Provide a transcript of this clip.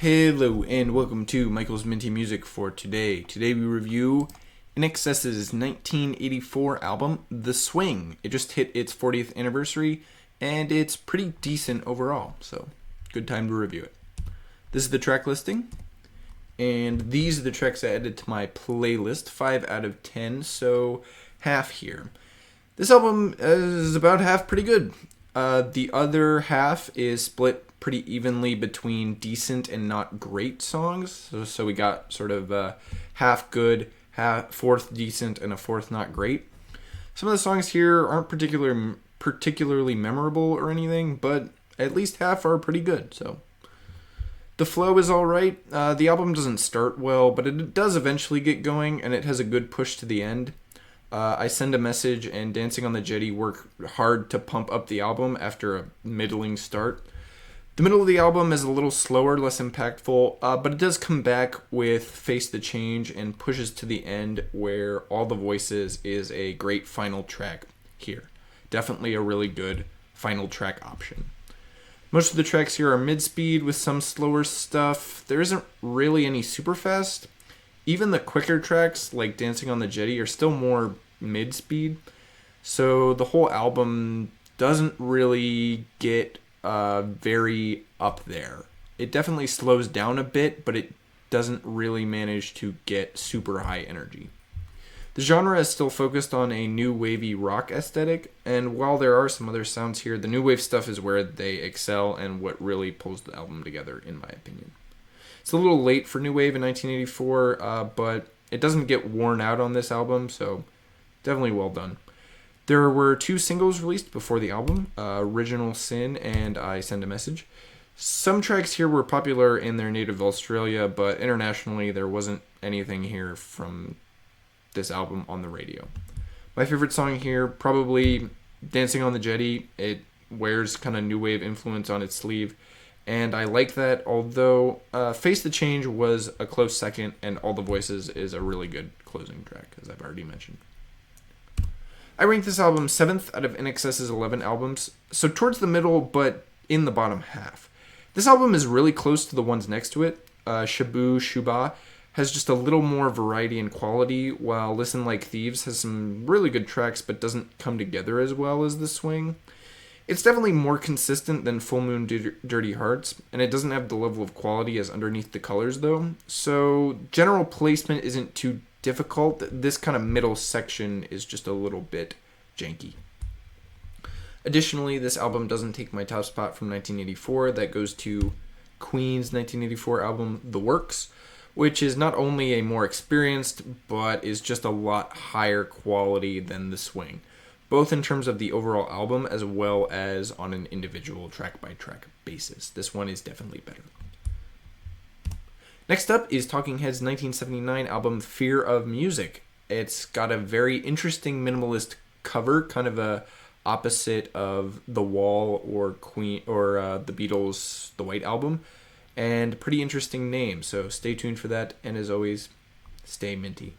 Hello and welcome to Michael's Minty Music for today. Today we review INXS's 1984 album, The Swing. It just hit its 40th anniversary and it's pretty decent overall, so good time to review it. This is the track listing, and these are the tracks I added to my playlist, 5 out of 10, so half here. This album is about half pretty good. The other half is split pretty evenly between decent and not great songs. So we got sort of half good, fourth decent, and a fourth not great. Some of the songs here aren't particularly memorable or anything, but at least half are pretty good. So the flow is all right. The album doesn't start well, but it does eventually get going, and it has a good push to the end. I Send a Message and Dancing on the Jetty work hard to pump up the album after a middling start. The middle of the album is a little slower, less impactful, but it does come back with Face the Change and pushes to the end where All the Voices is a great final track here. Definitely a really good final track option. Most of the tracks here are mid-speed with some slower stuff. There isn't really any super fast. Even the quicker tracks, like Dancing on the Jetty, are still more mid-speed. So the whole album doesn't really get very up there. It definitely slows down a bit, but it doesn't really manage to get super high energy. The genre is still focused on a new wavy rock aesthetic, and while there are some other sounds here, the new wave stuff is where they excel and what really pulls the album together, in my opinion. It's a little late for new wave in 1984, but it doesn't get worn out on this album, so definitely well done. There were 2 singles released before the album, Original Sin and I Send a Message. Some tracks here were popular in their native Australia, but internationally there wasn't anything here from this album on the radio. My favorite song here, probably Dancing on the Jetty. It wears kind of new wave influence on its sleeve, and I like that, although Face the Change was a close second, and All the Voices is a really good closing track, as I've already mentioned. I ranked this album 7th out of INXS's 11 albums, so towards the middle, but in the bottom half. This album is really close to the ones next to it. Shabu Shuba has just a little more variety and quality, while Listen Like Thieves has some really good tracks but doesn't come together as well as The Swing. It's definitely more consistent than Full Moon Dirty Hearts, and it doesn't have the level of quality as Underneath the Colors though, so general placement isn't too difficult. This kind of middle section is just a little bit janky. Additionally, this album doesn't take my top spot from 1984. That goes to Queen's 1984 album, The Works, which is not only a more experienced, but is just a lot higher quality than The Swing, both in terms of the overall album as well as on an individual track-by-track basis. This one is definitely better. Next up is Talking Heads' 1979 album Fear of Music. It's got a very interesting minimalist cover, kind of a opposite of The Wall or Queen or the Beatles' The White Album, and pretty interesting name. So stay tuned for that, and as always, stay minty.